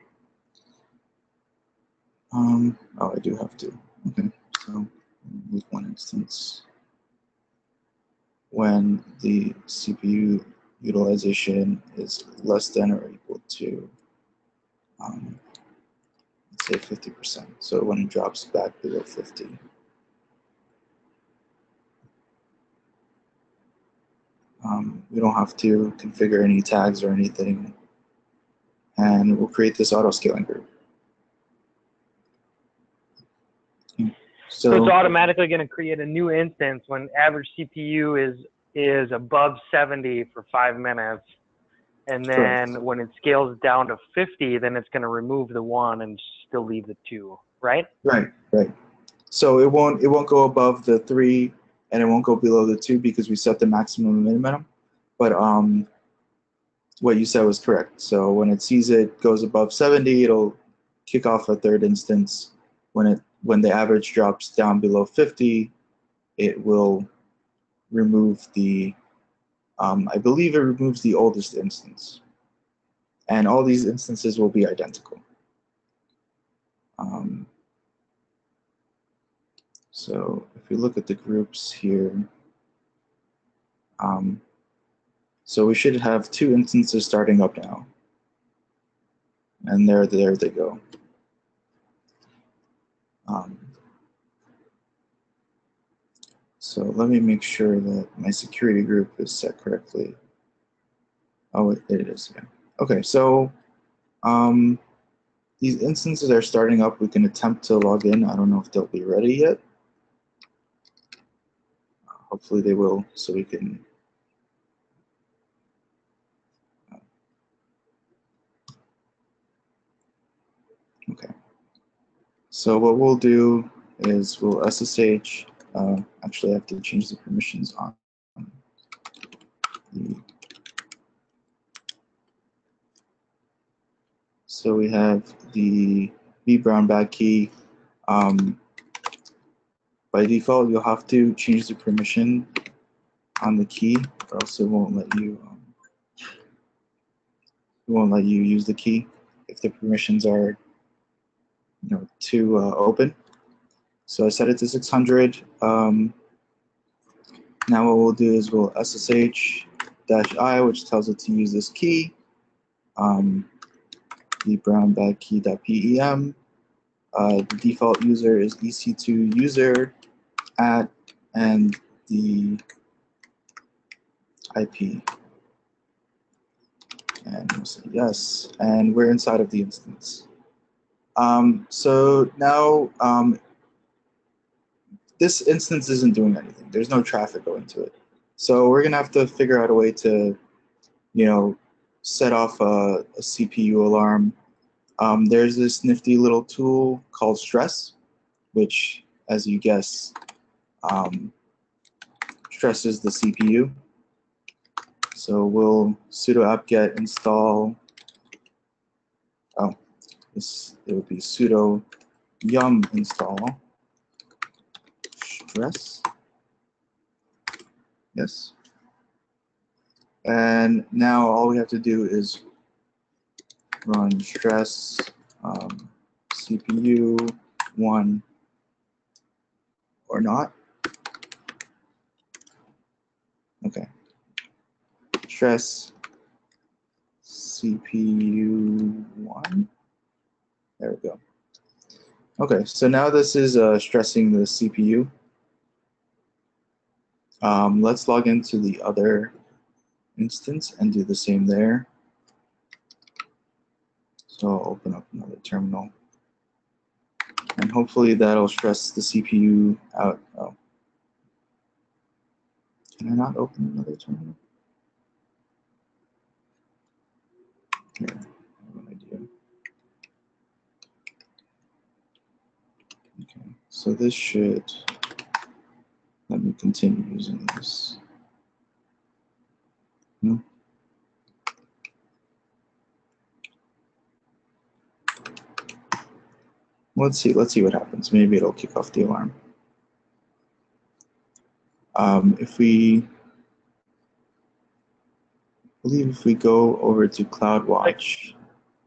S2: Oh, I do have to. Okay, so with one instance. When the CPU utilization is less than or equal to, let's say 50%. So when it drops back below 50. We don't have to configure any tags or anything. And we'll create this auto scaling group.
S1: So it's automatically going to create a new instance when average CPU is above 70 for 5 minutes. And then
S2: correct.
S1: When it scales down to 50, then it's going to remove the 1 and still leave the 2, right?
S2: Right. So it won't go above the 3 and it won't go below the 2 because we set the maximum and minimum. But what you said was correct. So when it sees it goes above 70, it'll kick off a third instance. When the average drops down below 50, it will remove the, I believe it removes the oldest instance. And all these instances will be identical. So if we look at the groups here, so we should have 2 instances starting up now. And there they go. So let me make sure that my security group is set correctly. Oh, it is. Yeah. Okay, so these instances are starting up. We can attempt to log in. I don't know if they'll be ready yet. Hopefully they will, so we can. Okay. So what we'll do is we'll SSH. Actually, I have to change the permissions on the. So we have the vBrownBag key. By default, you'll have to change the permission on the key, or else it won't let you. It won't let you use the key if the permissions are, too open. So I set it to 600. Now what we'll do is we'll SSH-I, which tells it to use this key. The brownbag key.pem. The default user is EC2 user. at and the IP. And we'll say yes, and we're inside of the instance. So now this instance isn't doing anything. There's no traffic going to it. So we're gonna have to figure out a way to, set off a CPU alarm. There's this nifty little tool called stress, which, as you guess, stresses the CPU. So we'll sudo apt-get install. It would be sudo yum install stress. Yes. And now all we have to do is run stress CPU 1 or not. Okay. Stress CPU 1. There we go. Okay, so now this is stressing the CPU. Let's log into the other instance and do the same there. So I'll open up another terminal. And hopefully that'll stress the CPU out. Oh. Can I not open another terminal? Here, I have an idea. Okay, so this should let me continue using this. No. Let's see what happens. Maybe it'll kick off the alarm. If we go over to CloudWatch,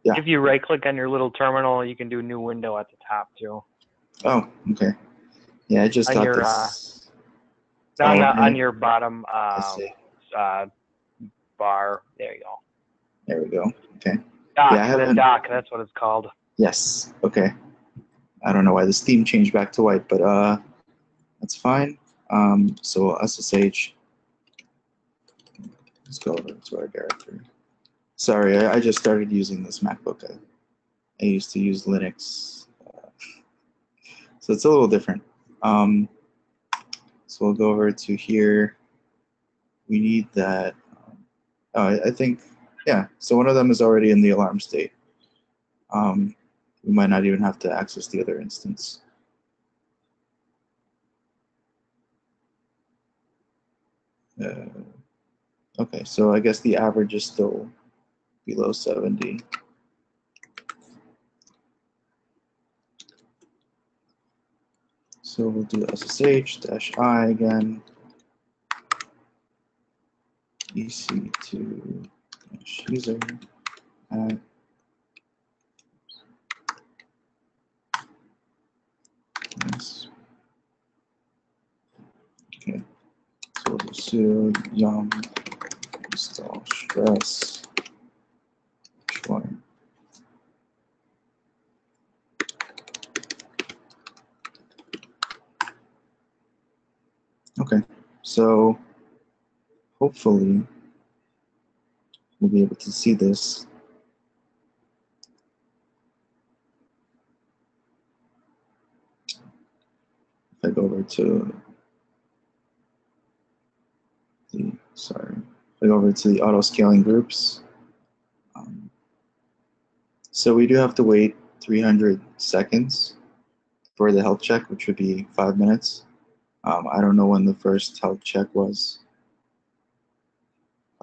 S2: yeah.
S1: If you right-click on your little terminal, you can do new window at the top too.
S2: Oh, okay. Yeah, I just
S1: on
S2: got
S1: your,
S2: this.
S1: on your bottom bar. There you go.
S2: There we go. Okay.
S1: Dock,
S2: Yeah,
S1: the dock. That's what it's called.
S2: Yes. Okay. I don't know why this theme changed back to white, but that's fine. So SSH. Let's go over to our directory. Sorry, I just started using this MacBook. I used to use Linux, so it's a little different. So we'll go over to here. We need that. I think, yeah. So one of them is already in the alarm state. We might not even have to access the other instance. Okay, so I guess the average is still below 70. So we'll do SSH-I again, EC2-user at yes. Okay, so we'll do sudo yum install stress join. Okay, so hopefully we'll be able to see this. If I go over to the, if I go over to the auto scaling groups. So we do have to wait 300 seconds for the health check, which would be 5 minutes. I don't know when the first health check was.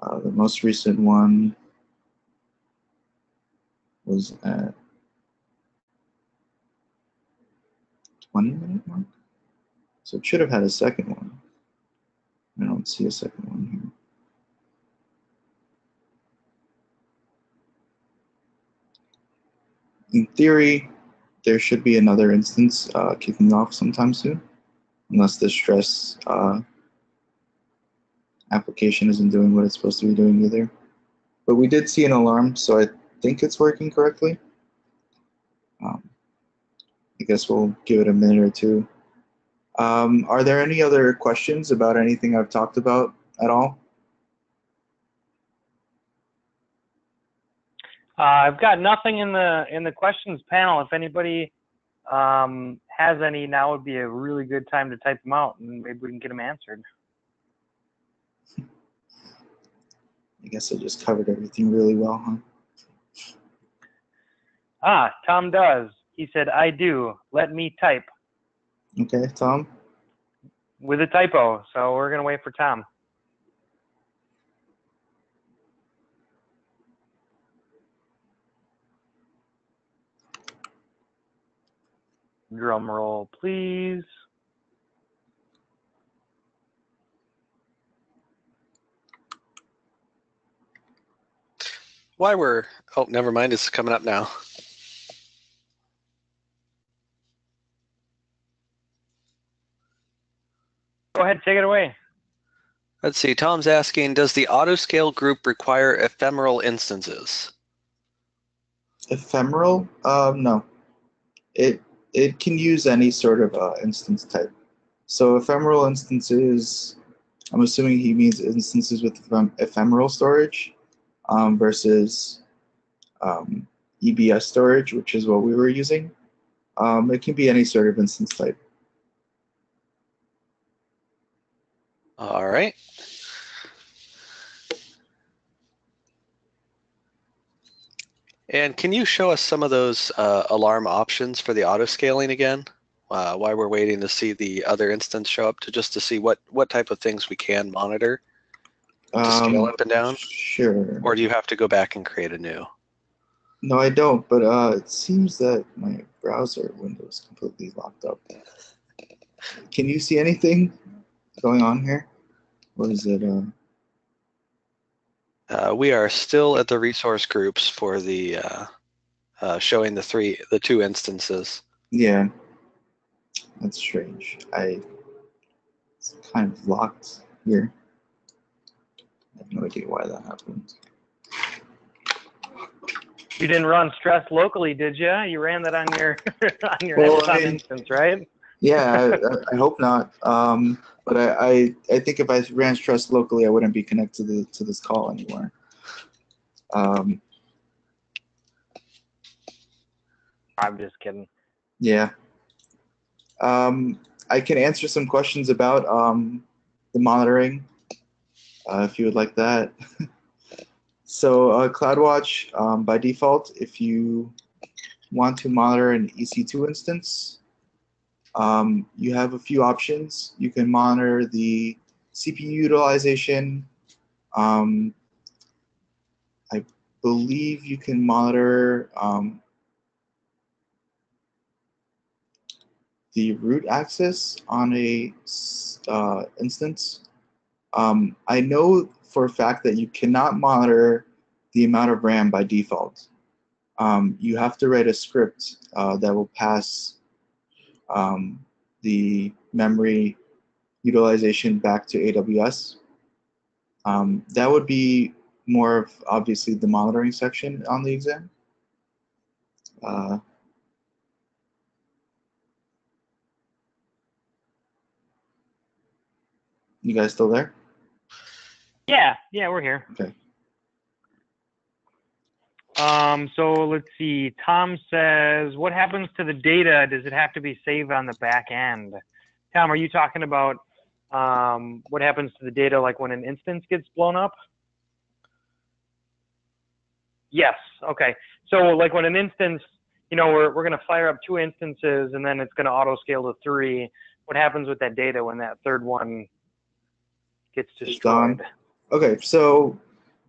S2: The most recent one was at 20-minute mark. So it should have had a second one. I don't see a second one here. In theory, there should be another instance kicking off sometime soon, unless the stress application isn't doing what it's supposed to be doing either. But we did see an alarm, so I think it's working correctly. I guess we'll give it a minute or two. Are there any other questions about anything I've talked about at all?
S1: I've got nothing in the questions panel. If anybody has any, now would be a really good time to type them out, and maybe we can get them answered.
S2: I guess I just covered everything really well, huh?
S1: Tom does. He said, I do. Let me type.
S2: Okay, Tom?
S1: With a typo, so we're going to wait for Tom. Drum roll, please.
S3: Oh, never mind, it's coming up now.
S1: Go ahead, take it away.
S3: Let's see, Tom's asking, does the autoscale group require ephemeral instances?
S2: Ephemeral? No. It can use any sort of instance type. So ephemeral instances, I'm assuming he means instances with ephemeral storage versus EBS storage, which is what we were using. It can be any sort of instance type.
S3: All right. And can you show us some of those alarm options for the auto scaling again? While we're waiting to see the other instance show up, just to see what type of things we can monitor to scale up and down?
S2: Sure.
S3: Or do you have to go back and create a new?
S2: No, I don't, but it seems that my browser window is completely locked up. Can you see anything going on here? Or is it...
S3: We are still at the resource groups for the showing the two instances.
S2: Yeah, that's strange. It's kind of locked here. I have no idea why that happened.
S1: You didn't run stress locally, did you? You ran that on your on your instance, right?
S2: Yeah, I hope not. But I think if I ran stress locally, I wouldn't be connected to this call anymore.
S1: I'm just kidding.
S2: Yeah. I can answer some questions about the monitoring, if you would like that. So CloudWatch, by default, if you want to monitor an EC2 instance, you have a few options. You can monitor the CPU utilization. I believe you can monitor the root access on a instance. I know for a fact that you cannot monitor the amount of RAM by default. You have to write a script that will pass the memory utilization back to AWS. That would be more of, obviously, the monitoring section on the exam. You guys still there?
S1: Yeah, we're here.
S2: Okay.
S1: So let's see. Tom says, what happens to the data? Does it have to be saved on the back end? Tom, are you talking about what happens to the data like when an instance gets blown up? Yes. Okay. So like when an instance, we're going to fire up 2 instances and then it's going to auto scale to 3. What happens with that data when that third one gets destroyed?
S2: Okay. So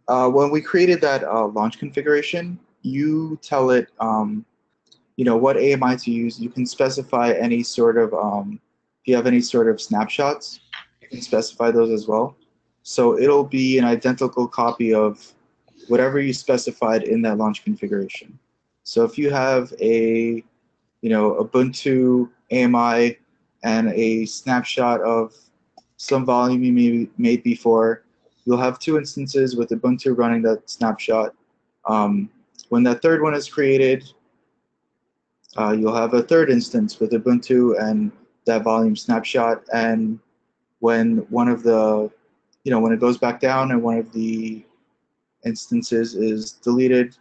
S2: when we created that launch configuration, you tell it, what AMI to use. You can specify any sort of, if you have any sort of snapshots, you can specify those as well. So it'll be an identical copy of whatever you specified in that launch configuration. So if you have a, Ubuntu AMI and a snapshot of some volume you made before, you'll have 2 instances with Ubuntu running that snapshot. When that third one is created, you'll have a third instance with Ubuntu and that volume snapshot, and when one of the, when it goes back down and one of the instances is deleted,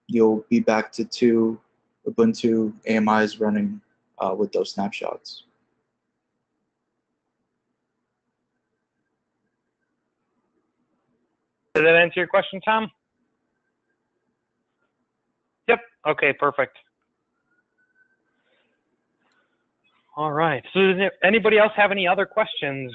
S2: you'll be back to 2 Ubuntu AMIs running with those snapshots.
S1: Did that answer your question, Tom? Yep. Okay, perfect. All right. So does anybody else have any other questions?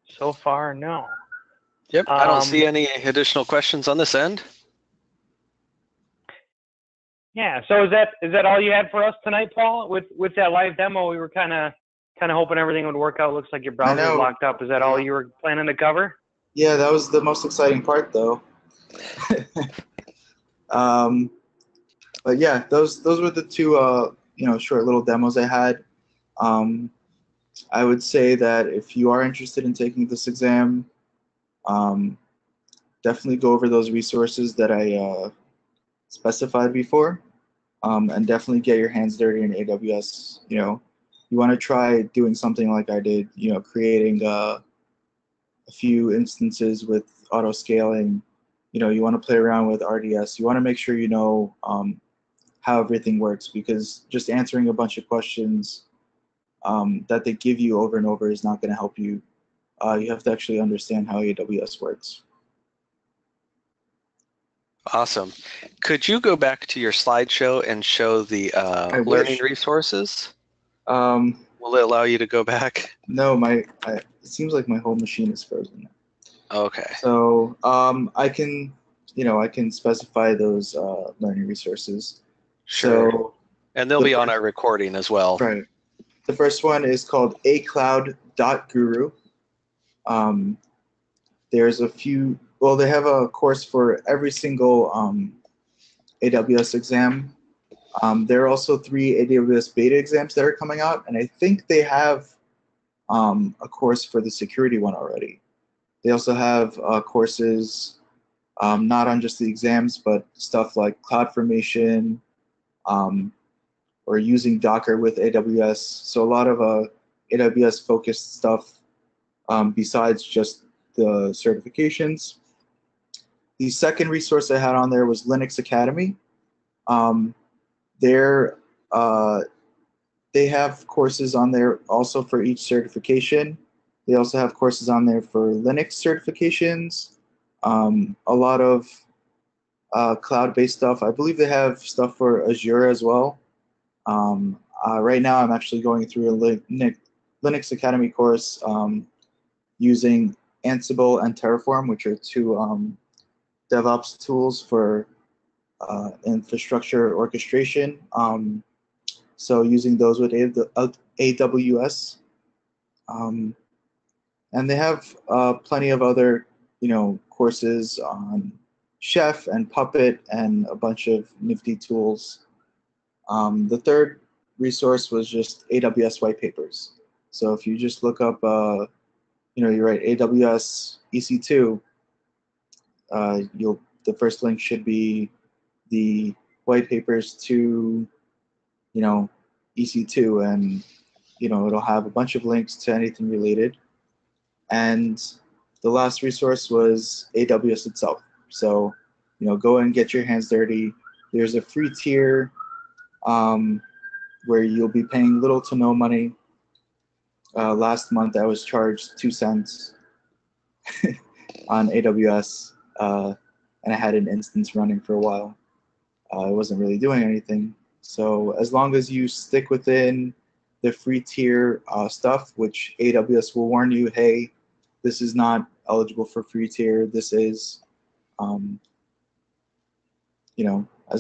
S1: So far, no.
S3: Yep, I don't see any additional questions on this end.
S1: Yeah. So is that all you had for us tonight, Paul? With that live demo, we were kind of hoping everything would work out. Looks like your browser is locked up. Is that all you were planning to cover?
S2: Yeah, that was the most exciting part, though. But yeah, those were the 2 short little demos I had. I would say that if you are interested in taking this exam, definitely go over those resources that I specified before, and definitely get your hands dirty in AWS. You want to try doing something like I did, creating a few instances with auto scaling. You want to play around with RDS. You want to make sure you know how everything works, because just answering a bunch of questions that they give you over and over is not going to help you. You have to actually understand how AWS works.
S3: Awesome. Could you go back to your slideshow and show the learning resources? Will it allow you to go back?
S2: No, it seems like my whole machine is frozen.
S3: Okay.
S2: So I can, I can specify those learning resources.
S3: Sure.
S2: So
S3: and they'll be on our recording as well.
S2: Right. The first one is called acloud.guru. There's a few. Well, they have a course for every single AWS exam. There are also 3 AWS beta exams that are coming out, and I think they have a course for the security one already. They also have courses not on just the exams, but stuff like CloudFormation or using Docker with AWS. So a lot of AWS-focused stuff besides just the certifications. The second resource I had on there was Linux Academy. They have courses on there also for each certification. They also have courses on there for Linux certifications, a lot of cloud-based stuff. I believe they have stuff for Azure as well. Right now, I'm actually going through a Linux Academy course using Ansible and Terraform, which are 2 DevOps tools for infrastructure orchestration. So using those with AWS. And they have plenty of other, courses on Chef and Puppet and a bunch of nifty tools. The third resource was just AWS white papers. So if you just look up, you write AWS EC2, the first link should be the white papers to, EC2, and it'll have a bunch of links to anything related. And the last resource was AWS itself. So, go and get your hands dirty. There's a free tier where you'll be paying little to no money. Last month, I was charged 2 cents on AWS, and I had an instance running for a while. I wasn't really doing anything. So as long as you stick within the free tier stuff, which AWS will warn you, hey, this is not eligible for free tier. This is, as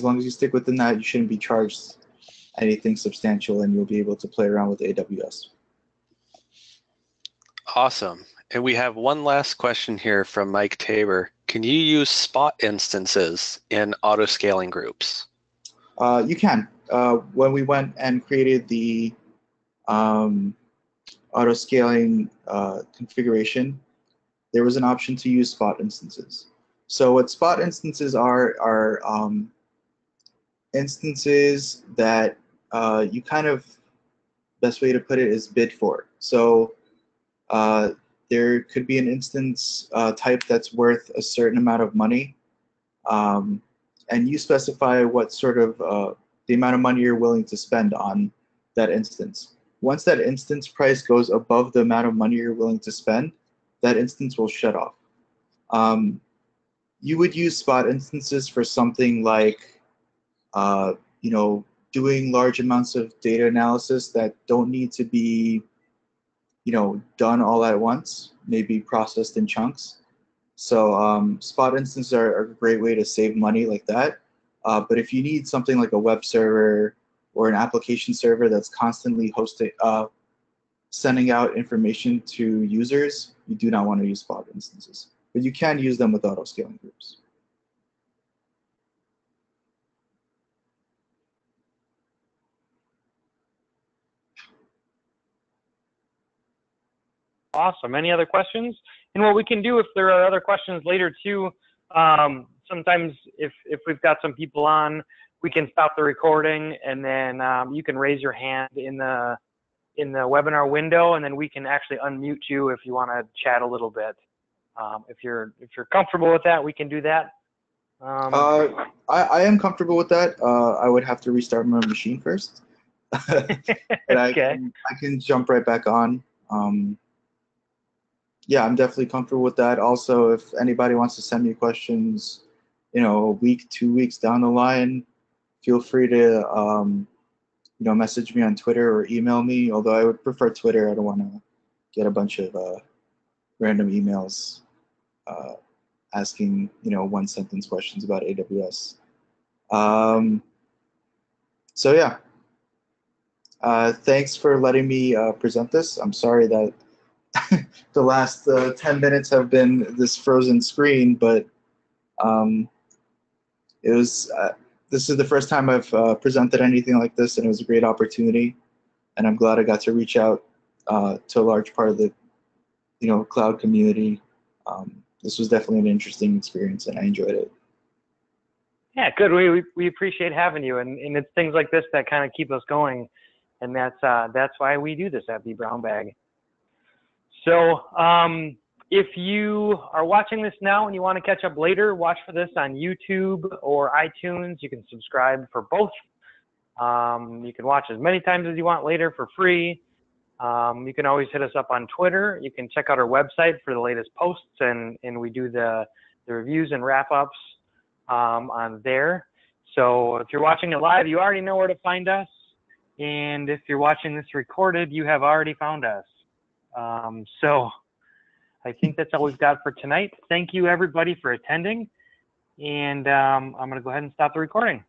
S2: long as you stick within that, you shouldn't be charged anything substantial, and you'll be able to play around with AWS.
S3: Awesome. And we have one last question here from Mike Tabor. Can you use spot instances in auto-scaling groups?
S2: You can. When we went and created the auto-scaling configuration, there was an option to use spot instances. So what spot instances are instances that you kind of, best way to put it is bid for. So there could be an instance type that's worth a certain amount of money, and you specify what sort of the amount of money you're willing to spend on that instance. Once that instance price goes above the amount of money you're willing to spend, that instance will shut off. You would use spot instances for something like, you know, doing large amounts of data analysis that don't need to be, you know, done all at once, maybe processed in chunks. So spot instances are a great way to save money like that. But if you need something like a web server or an application server that's constantly hosting, sending out information to users, you do not want to use spot instances. But you can use them with auto-scaling groups.
S1: Awesome. Any other questions? And what we can do if there are other questions later too, sometimes if we've got some people on, we can stop the recording and then you can raise your hand in the webinar window, and then we can actually unmute you if you want to chat a little bit. If you're comfortable with that, we can do that.
S2: I am comfortable with that. I would have to restart my machine first. But
S1: Okay.
S2: I can jump right back on. Yeah, I'm definitely comfortable with that. Also, if anybody wants to send me questions, you know, a week, 2 weeks down the line, feel free to, you know, message me on Twitter or email me. Although I would prefer Twitter. I don't want to get a bunch of random emails asking, you know, one-sentence questions about AWS. So yeah, thanks for letting me present this. I'm sorry that the last 10 minutes have been this frozen screen, but it was, this is the first time I've presented anything like this, and it was a great opportunity, and I'm glad I got to reach out to a large part of the, you know, cloud community. This was definitely an interesting experience, and I enjoyed it.
S1: Yeah, good. We appreciate having you, and it's things like this that kind of keep us going, and that's why we do this at vBrownBag. So if you are watching this now and you want to catch up later, watch for this on YouTube or iTunes. You can subscribe for both. You can watch as many times as you want later for free. You can always hit us up on Twitter. You can check out our website for the latest posts, and we do the reviews and wrap-ups on there. So if you're watching it live, you already know where to find us. And if you're watching this recorded, you have already found us. So I think that's all we've got for tonight. Thank you, everybody, for attending. And I'm going to go ahead and stop the recording.